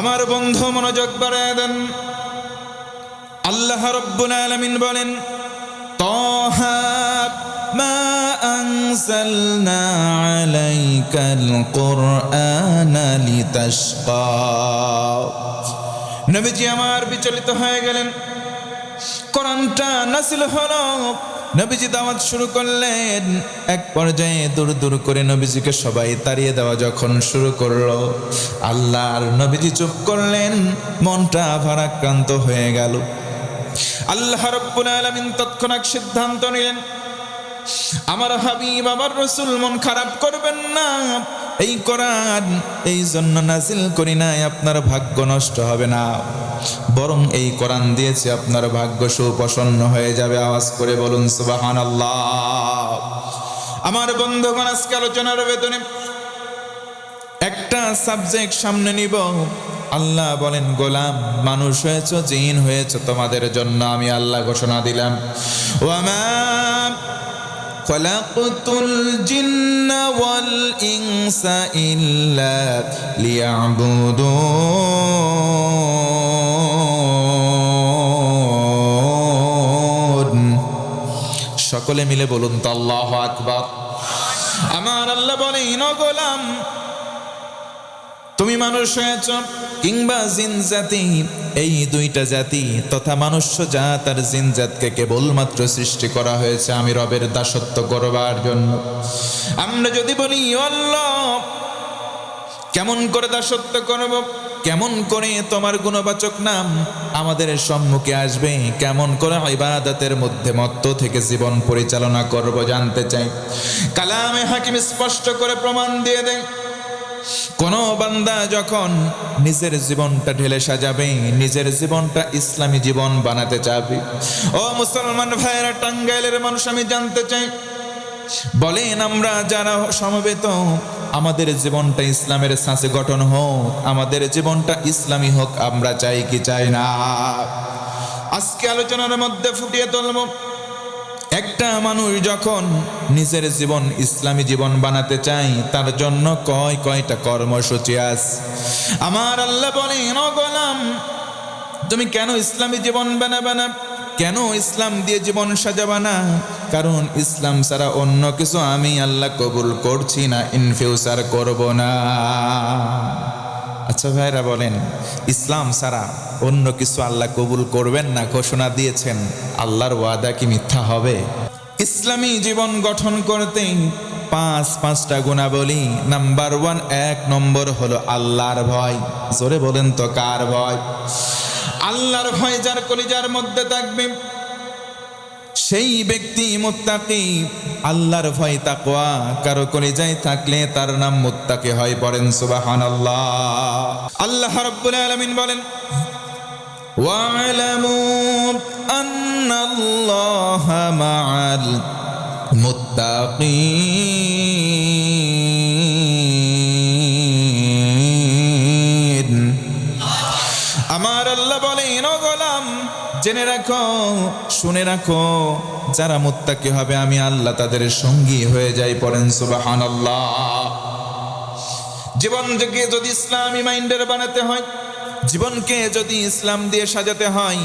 আমার বন্ধু মনোযোগ বাড়ায় দেন। আল্লাহ রাব্বুল আলামিন বলেন, তাহা মা আনজালনা আলাইকাল কুরআনা লিতাশকা। নবীজি আমার বিচলিত হয়ে গেলেন। কোরআনটা নাযিল হলো, নবীজি দাওয়াত শুরু করলেন। এক পর্যায়ে দূর দূর করে নবীজিকে সবাই তাড়িয়ে দেওয়া যখন শুরু করলো, আল্লাহর নবীজি চুপ করলেন, মনটা ভারাক্রান্ত হয়ে গেল। আল্লাহ রাব্বুল আলামিন তৎক্ষণাৎ সিদ্ধান্ত নিলেন, আমার হাবিব আমার রাসূল মন খারাপ করবেন না, এই কোরআন এই জন্য নাযিল করি নাই আপনার ভাগ্য নষ্ট হবে না, বরং এই কোরআন দিয়েছে আপনার ভাগ্য সুপ্রসন্ন হয়ে যাবে। আওয়াজ করে বলুন সুবহানাল্লাহ। আমার বন্ধুগণ, আজকে আলোচনার ভেতরে একটা সাবজেক্ট সামনে নিব। আল্লাহ বলেন, গোলাম মানুষ হয়েছ জিন হয়েছ, তোমাদের জন্য আমি আল্লাহ ঘোষণা দিলাম, ওয়ামা খলাকতুল জিন্না ওয়াল ইনসা ইল্লা লিয়াবুদুন। সকলে মিলে বলুন তো আল্লাহু আকবার। আমার আল্লাহ বলেন, ও গোলাম তুমি মানুষ হয়েছ কিংবা জিন জাতি, এই দুইটা জাতি তথা মনুষ্য জাত আর জিন জাতকে কেবলমাত্র সৃষ্টি করা হয়েছে আমি রবের দাসত্ব করবার জন্য। আমরা যদি বলি আল্লাহ কেমন করে দাসত্ব করব, কেমন করে তোমার গুণবাচক নাম আমাদের সম্মুখে আসবে, কেমন করে ইবাদতের মধ্যে মত্ত থেকে জীবন পরিচালনা করব জানতে চাই। কালামে হাকিম স্পষ্ট করে প্রমাণ দিয়ে দেয়, কোন বান্দা যখন নিজের জীবনটা ঢেলে সাজাবে, নিজের জীবনটা ইসলামী জীবন বানাতে চাবে, ও মুসলমান ভাইয়েরা, টাঙ্গাইলের মানুষ আমি জানতে চাই, বলেন আমরা যারা সমবেত, আমাদের জীবনটা ইসলামের ছাঁচে গঠন হোক, আমাদের জীবনটা ইসলামী হোক, আমরা চাই কি চাই না? আজকে আলোচনার মধ্যে ফুটিয়ে তুলব, একটা মানুষ যখন নিজের জীবন ইসলামী জীবন বানাতে চায়, তার জন্য কয়টা কর্মসূচি আছে। আমার আল্লাহ বলেন, ও গোলাম তুমি কেন ইসলামী জীবন বানাবে না, কেন ইসলাম দিয়ে জীবন সাজাবা না? কারণ ইসলাম ছাড়া অন্য কিছু আমি আল্লাহ কবুল করছি না, ইন ফিউচার করব না। আচ্ছা ভাইরা বলেন, ইসলাম ছাড়া অন্য কিছু আল্লাহ কবুল করবেন না ঘোষণা দিয়েছেন, আল্লাহর ওয়াদা কি মিথ্যা হবে? ইসলামী জীবন গঠন করতে পাঁচটা গুণাবলী। নাম্বার 1, 1 নম্বর হলো আল্লাহর ভয়। জোরে বলেন তো কার ভয়? আল্লাহর ভয় যার কলিজার মধ্যে থাকবে সেই ব্যক্তি মুত্তাকি। আল্লাহর ভয় তাকওয়া কারো কলিজায় থাকলে তার নাম মুত্তাকি হয়। পড়েন সুবহানাল্লাহ। আল্লাহ রাব্বুল আলামিন বলেন, ওয়া'লামু আন্নাল্লাহা মা'আল মুত্তাকিন। আমার আল্লাহ বলেন, ও গোলাম জেনে রাখো, শুনে রাখো, যারা মুত্তাকি হবে আমি আল্লাহ তাদের সঙ্গী হয়ে যাই। পড়েন সুবহানাল্লাহ। জীবনকে যদি ইসলামী মাইন্ডের বানাতে হয়, জীবনকে যদি ইসলাম দিয়ে সাজাতে হয়,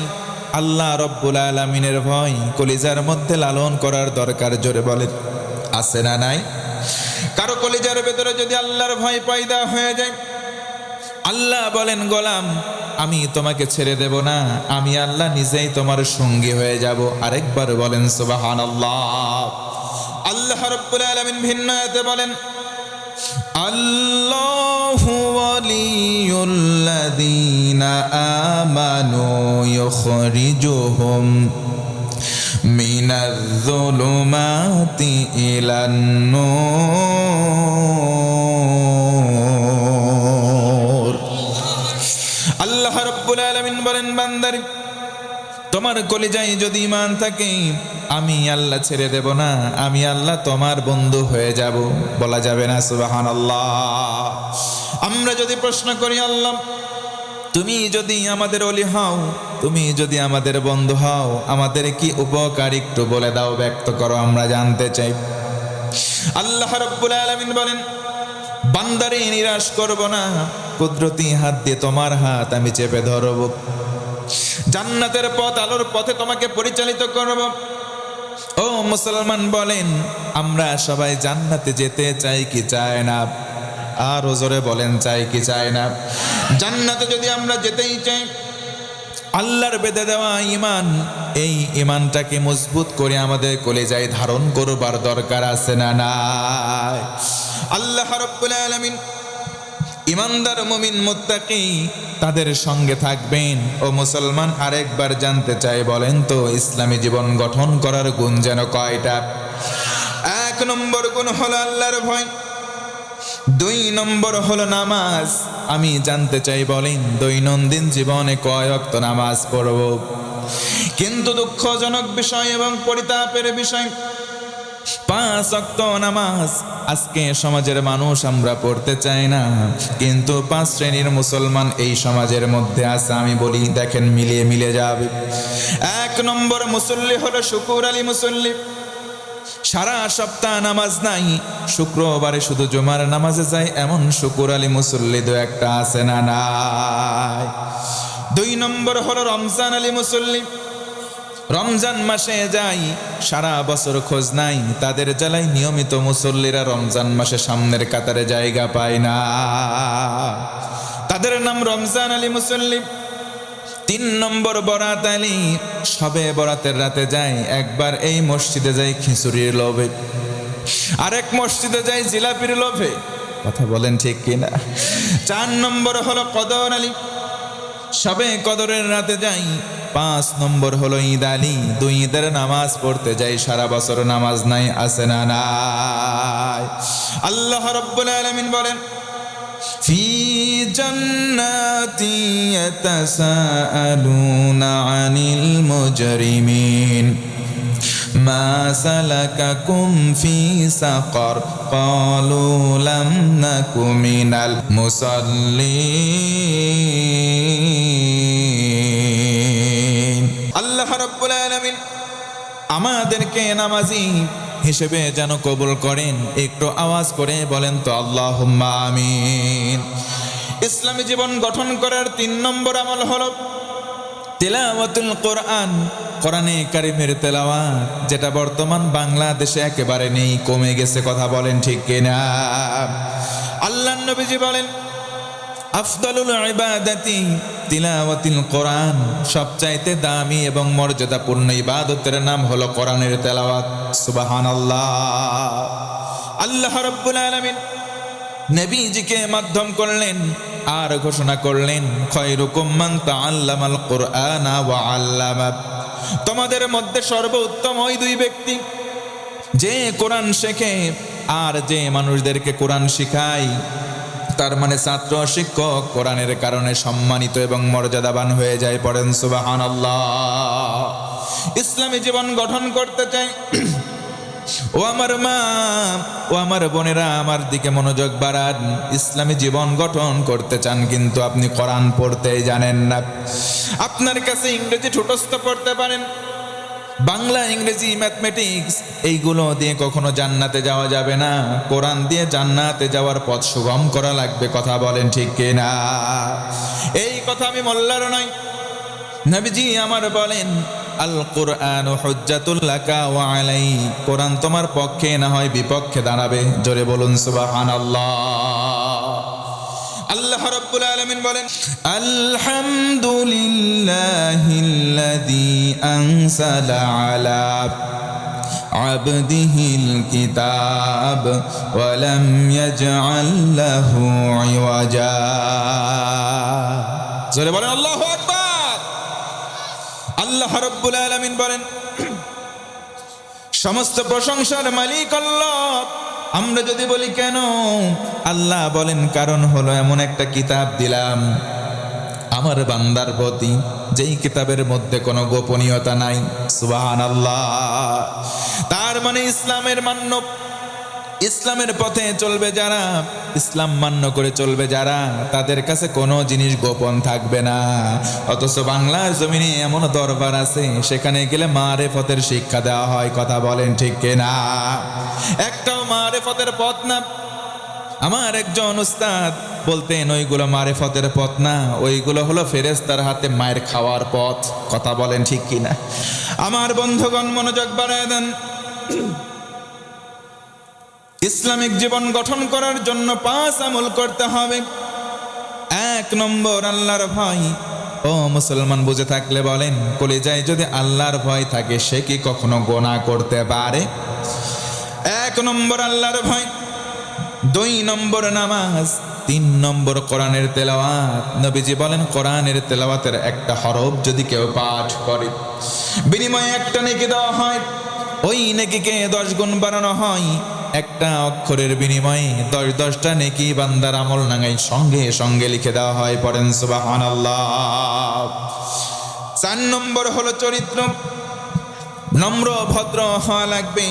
আল্লাহ রব্বুল আলামিনের ভয় কলিজার মধ্যে লালন করার দরকার। জোরে বলেন, আছে না নাই? কারো কলিজার ভেতরে যদি আল্লাহর ভয় পয়দা হয়ে যায়, আল্লাহ বলেন, গোলাম আমি তোমাকে ছেড়ে দেব না, আমি আল্লাহ নিজেই তোমার সঙ্গী হয়ে যাব। আরেকবার বলেন সুবহানাল্লাহ। আল্লাহ রাব্বুল আলামিন ভিন্ন আয়াতে বলেন, আল্লাহু ওয়ালিয়ুল্লাযীনা আমানু ইউখরিজুহুম মিনাজ-যুলুমাতি ইলান-নূর। আল্লাহ রাব্বুল আলামিন বলেন, বান্দার তোমার কলিজায় যদি ঈমান থাকে, আমি আল্লাহ ছেড়ে দেব না, আমি আল্লাহ তোমার বন্ধু হয়ে যাব। বলা যাবে না সুবহানাল্লাহ? আমরা যদি প্রশ্ন করি, আল্লাহ তুমি যদি আমাদের ওলি হও, তুমি যদি আমাদের বন্ধু হও, আমাদের কি উপকার একটু বলে দাও, ব্যক্ত করো, আমরা জানতে চাই। আল্লাহ রাব্বুল আলামিন বলেন, বান্দারে নিরাশ করব না, কুদরতি হাত দিয়ে তোমার হাত আমি চেপে ধরব, জান্নাতের পথ আলোর পথে তোমাকে পরিচালিত করব। ও মুসলমান বলেন, আমরা সবাই জান্নাতে যেতে চাই কি চাই না? আর জোরে বলেন, চাই কি চাই না? জান্নাতে যদি আমরা যেতেই চাই, আল্লাহর বেঁধে দেওয়া ঈমান, এই ঈমানটাকে মজবুত করে আমাদের কলিজায় ধারণ করবার দরকার আছে না নাই? আল্লাহ রাব্বুল আলামিন ঈমানদার মুমিন মুত্তাকি তাদের সঙ্গে থাকবেন। ও মুসলমান, আরেকবার জানতে চাই, বলেন তো ইসলামী জীবন গঠন করার গুণ যেন কয়টা? 1 নম্বর গুণ হলো আল্লাহর ভয়, 2 নম্বর হলো নামাজ। আমি জানতে চাই, বলেন দৈনন্দিন জীবনে কয় ওয়াক্ত নামাজ পড়ব? কিন্তু দুঃখজনক বিষয় এবং পরিতাপের বিষয়, 5 ওয়াক্ত নামাজ আজকে সমাজের মানুষ আমরা পড়তে চাই না, কিন্তু 5 শ্রেণীর মুসলমান এই সমাজের মধ্যে আছে। আমি বলি, দেখেন মিলে যাবে। 1 নম্বর মুসল্লি হলো শুকুর আলী মুসল্লি, সারা সপ্তাহ নামাজ নাই, শুক্রবারে শুধু জুমার নামাজে যায়, এমন শুকুর আলী মুসল্লি 2-1টা আছে না নাই? 2 নম্বর হলো রমজান আলী মুসল্লি, রমজান মাসে যাই, সারা বছর খোঁজ নাই, তাদের জ্বালায় নিয়মিত মুসল্লিরা রমজান মাসে সামনের কাতারে জায়গা পায় না, তাদের নাম রমজান আলী মুসল্লি। 3 নম্বর বরাত আলী, সবে বরাতের রাতে যায়, একবার এই মসজিদে যায় খিচুড়ির লোভে, আরেক মসজিদে যায় জিলাপির লোভে, কথা বলেন ঠিক কিনা? 4 নম্বর হলো কদর আলী, সবে কদরের রাতে যাই। 5 নম্বর হলো ঈদ আলী, 2 ঈদের নামাজ পড়তে যাই, সারা বছর নামাজ নাই, আছে না নাই? আল্লাহ রাব্বুল আলামিন বলেন, ফি জান্নাতি ইয়াতাসাআলুনা আনিল মুজরিমিন মা সালাকাকুম ফি সাকার ক্বালু লাম নাকু মিনাল মুসাল্লিন। আল্লাহ রাব্বুল আলামিন আমাদেরকে নামাজি হিসেবে যেন কবুল করেন। একটু আওয়াজ করে বলেন তো আল্লাহুম্মা আমিন। ইসলামী জীবন গঠন করার 3 নম্বর আমল হলো তিলাওয়াতুল কোরআন, কোরআনে কারিমের তেলাওয়াত, যেটা বর্তমান বাংলাদেশে একেবারে নেই, কমে গেছে, কথা বলেন ঠিক কিনা? আল্লাহর নবীজি বলেন, আফদালুল ইবাদাতি তিলাওয়াতুল কোরআন, সবচাইতে দামি এবং মর্যাদাপূর্ণ ইবাদতের নাম হলো কোরআনের তেলাওয়াত। সুবহানাল্লাহ। আল্লাহ রাব্বুল আলামিন নবীজিকে মাধ্যম করলেন আর ঘোষণা করলেন, খায়রুকুম মান তাআল্লামাল কুরআনা ওয়া আল্লামা, তোমাদের মধ্যে সর্বোত্তম ওই 2 ব্যক্তি যে কোরআন শেখে আর যে মানুষদেরকে কোরআন শেখায়। তার মানে ছাত্র শিক্ষক কোরআনের কারণে সম্মানিত এবং মর্যাদাবান হয়ে যায়। পড়েন সুবহানাল্লাহ। ইসলামী জীবন গঠন করতে চাই, ও আমার মা, ও আমার বোনেরা, আমার দিকে মনোযোগ বাড়ান। ইসলামী জীবন গঠন করতে চান, কিন্তু আপনি কোরআন পড়তেই জানেন না। আপনার কাছে ইংরেজি ঠোঁটস্থ পড়তে পারেন, বাংলা, ইংরেজি, ম্যাথমেটিক্স, এইগুলো দিয়ে কখনো জান্নাতে যাওয়া যাবে না। কোরআন দিয়ে জান্নাতে যাওয়ার পথ সুগম করা লাগবে, কথা বলেন ঠিক কিনা? এই কথা আমি মোল্লার নয়, নবীজি আমার বলেন, আল কুরআন হুজ্জাতুল লাকা ওয়া আলাইক, কোরআন তোমার পক্ষে না হয় বিপক্ষে দাঁড়াবে। জোরে বলুন সুবহানাল্লাহ। আল্লাহ রাব্বুল আলামিন বলেন, আলহামদুলিল্লাহিল্লাযী আনসালা আলা আবদিহিল কিতাব ওয়া লাম ইয়াজআল লাহু ইওয়াজা। জোরে বলেন আল্লাহু আকবার। আল্লাহ রাব্বুল আলামিন বলেন, সমস্ত প্রশংসার মালিক আল্লাহ। আমরা যদি বলি কেন, আল্লাহ বলেন কারণ হলো এমন একটা কিতাব দিলাম আমার বান্দার প্রতি, যেই কিতাবের মধ্যে কোনো গোপনীয়তা নাই। সুবহানাল্লাহ। তার মানে ইসলামের মান্য, ইসলামের পথে চলবে যারা, ইসলাম মান্য করে চলবে যারা, তাদের কাছে কোনো জিনিস গোপন থাকবে না। অথচ বাংলার জমিনে এমন দরবার আছে, সেখানে গেলে মারেফতের শিক্ষা দেওয়া হয়, কথা বলেন ঠিক কিনা? একটাও মারেফতের পথ না। আমার একজন উস্তাদ বলতেন ওইগুলো মারেফতের পথ না, ওইগুলো হলো ফেরেশতার হাতে মায়ের খাওয়ার পথ। কথা বলেন ঠিক কিনা? আমার বন্ধুগণ মনোযোগ বাড়ায় দেন। ইসলামিক জীবন গঠন করার জন্য 5 আমল করতে হবে। 1 নম্বর আল্লাহর ভয়। ও মুসলমান, বুঝে থাকলে বলেন, কলিজায় যদি আল্লাহর ভয় থাকে সে কি কখনো গুনাহ করতে পারে? 1 নম্বর আল্লাহর ভয়, 2 নম্বর নামাজ, 3 নম্বর কোরআনের তেলাওয়াত। নবীজি বলেন কোরআনের তেলাওয়াতের একটা হরফ যদি কেউ পাঠ করে বিনিময়ে একটা নেকি দেওয়া হয়, ওই নেকিকে 10 গুণ বাড়ানো হয়। একটা অক্ষরের বিনিময়ে 10টা নেকি বান্দার আমল নাগায় সঙ্গে সঙ্গে লিখে দেওয়া হয়। পড়েন সুবহানাল্লাহ। 4 নম্বর হলো চরিত্র, নম্র ভদ্র হওয়া লাগবে।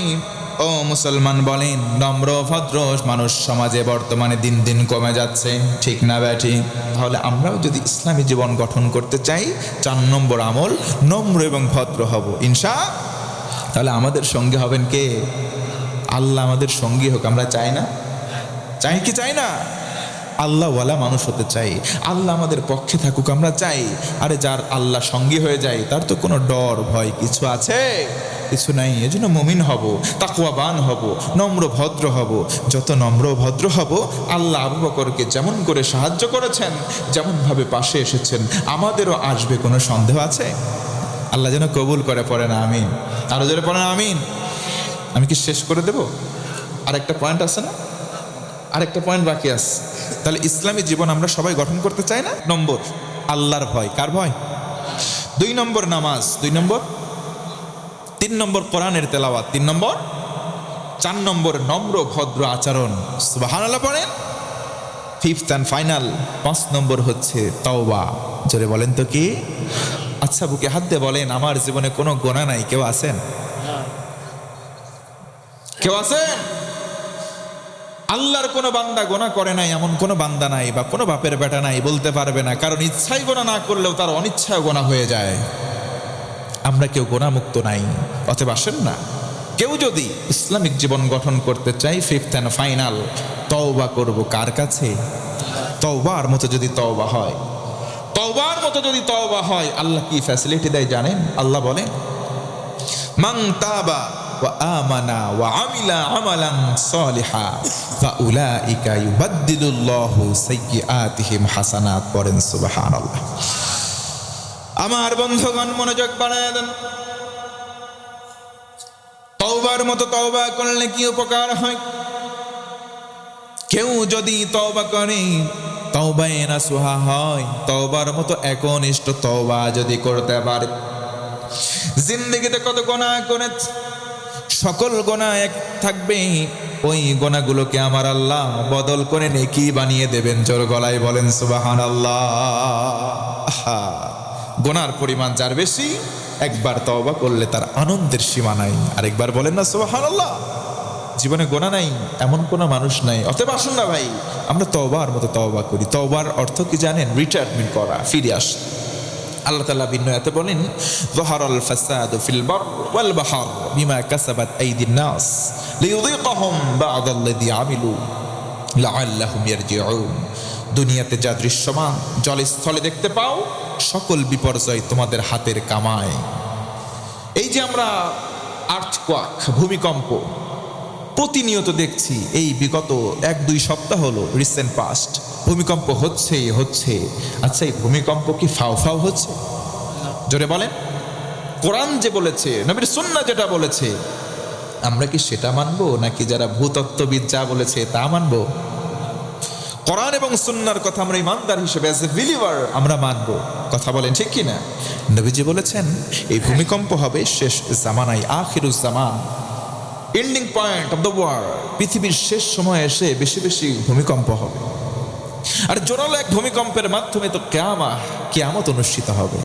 ও মুসলমান বলেন, নম্র ভদ্র মানুষ সমাজে বর্তমানে দিন দিন কমে যাচ্ছে, ঠিক না ব্যাঠি? তাহলে আমরাও যদি ইসলামী জীবন গঠন করতে চাই, 4 নম্বর আমল নম্র এবং ভদ্র হব ইনশাআল্লাহ। তাহলে আমাদের সঙ্গে হবেন কে? আল্লাহ আমাদের সঙ্গী হোক। আমরা চাই না? চাই কি চাই না? আল্লাহওয়ালা মানুষ হতে চাই, আল্লাহ আমাদের পক্ষে থাকুক আমরা চাই। আরে যার আল্লাহ সঙ্গী হয়ে যায় তার তো কোনো ডর ভয় কিছু আছে? কিছু নাই। এজন্য মুমিন হব, তাকওয়াবান হব, নম্র ভদ্র হব। যত নম্র ভদ্র হব, আল্লাহ আবু বকরকে যেমন করে সাহায্য করেছেন, যেমনভাবে পাশে এসেছেন, আমাদেরও আসবে। কোনো সন্দেহ আছে? আল্লাহ যেন কবুল করে। পড়ে না আমিন। আরো জোরে পড়ে না আমিন। আমি কি শেষ করে দেব? আরেকটা পয়েন্ট আছে না? আরেকটা পয়েন্ট বাকি আছে। তাহলে ইসলামী জীবন আমরা সবাই গঠন করতে চাই না? নম্বর আল্লাহর ভয়। কার ভয়? 2 নম্বর নামাজ, 2 নম্বর, 3 নম্বর কোরআনের তেলাওয়াত, 3 নম্বর, 4 নম্বর নম্র ভদ্র আচরণ। সুবহানাল্লাহ পড়েন। 5th and ফাইনাল 5 নম্বর হচ্ছে তওবা। জোরে বলেন তো কি? আচ্ছা বুকে হাত দিয়ে বলেন, আমার জীবনে কোনো গুনাহ নাই। কেউ আছেন? কেউ আছেন? আল্লাহর কোনো বান্দা গুনাহ করে নাই এমন কোনো বান্দা নাই, বা কোনো বাপের বেটা নাই বলতে পারবে না। কারণ ইচ্ছাই গুনাহ না করলেও তার অনিচ্ছায় গুনাহ হয়ে যায়। আমরা কেউ গুনাহমুক্ত নাই। অতএব আসেন না, কেউ যদি ইসলামিক জীবন গঠন করতে চাই, 5th and ফাইনাল তওবা করব। কার কাছে? তওবার মতো যদি তওবা হয়, তওবার মতো যদি তওবা হয়, আল্লাহ কি ফ্যাসিলিটি দেয় জানেন? আল্লাহ বলেন, মান তাবা ওয়া আমানা ওয়া আমিলা আমালান সালিহা ফাউলাইকা ইউবাদদিলুল্লাহু সাইয়্যাতিহিম হাসানাত। পড়েন সুবহানাল্লাহ। আমার বন্ধুগণ মনোযোগ বাড়ায় দেন। তওবার মতো তওবা করলে কি উপকার হয়? কেউ যদি তওবা করে, তওবায়ে নাসুহা হয়, তওবার মতো একনিষ্ঠ তওবা যদি করতে পারে, জিন্দেগিতে কত গুনাহ করেছে, সকল গুনাহ এক থাকবে, ওই গুনাহগুলোকে আমার আল্লাহ বদল করে নেকি বানিয়ে দেবেন। জোর গলায় বলেন সুবহানাল্লাহ। গুনার পরিমাণ যার বেশি, একবার তওবা করলে তার আনন্দের সীমা নাই। আরেকবার বলেন না সুবহানাল্লাহ। জীবনে গুনাহ নাই এমন কোনো মানুষ নাই। অতএব আসুন না ভাই, আমরা তওবার মতো তওবা করি। তওবার অর্থ কি জানেন? রিটার্ন করা, ফিরে আসা। আল্লাহ তাআলা ভিন্ন আয়াতে বলেন, যাহারাল ফাসাদু ফিল বার ওয়াল বাহর বিমা কাসাবাত আইদিন নাস লিয়ুযীকাহুম বা'দাল্লাযী আমিলু লাআল্লাহুম ইয়ারজিউন। দুনিয়াতে যা দৃশ্যমান জলে স্থলে দেখতে পাও, সকল বিপর্যয় তোমাদের হাতের কামায়। এই যে আমরা আর্থকোয়াক, ভূমিকম্প প্রতিনিয়ত দেখছি, এই বিগত 1-2 সপ্তাহ হলো, রিসেন্ট পাস্ট, ভূমিকম্প হচ্ছে। আচ্ছা, এই ভূমিকম্প কি ফাও ফাও হচ্ছে? জোরে বলেন। কোরআন যে বলেছে, নবীর সুন্নাহ যেটা বলেছে, আমরা কি সেটা মানবো, নাকি যারা ভূতত্ত্ববিদ যা বলেছে তা মানবো? কোরআন এবং সুন্নাহর কথা আমরা ইমানদার হিসেবে, অ্যাজ এ বিলিভার আমরা মানবো। কথা বলেন ঠিক কিনা? নবীজি বলেছেন এই ভূমিকম্প হবে শেষ জামানায়, আখিরুজ জামান, ending point of the world. পৃথিবীর শেষ সময় এসে বেশি বেশি ভূমিকম্প হবে। আর জোরালো এক ভূমিকম্পের মাধ্যমে তো কিয়ামত অনুষ্ঠিত হবে।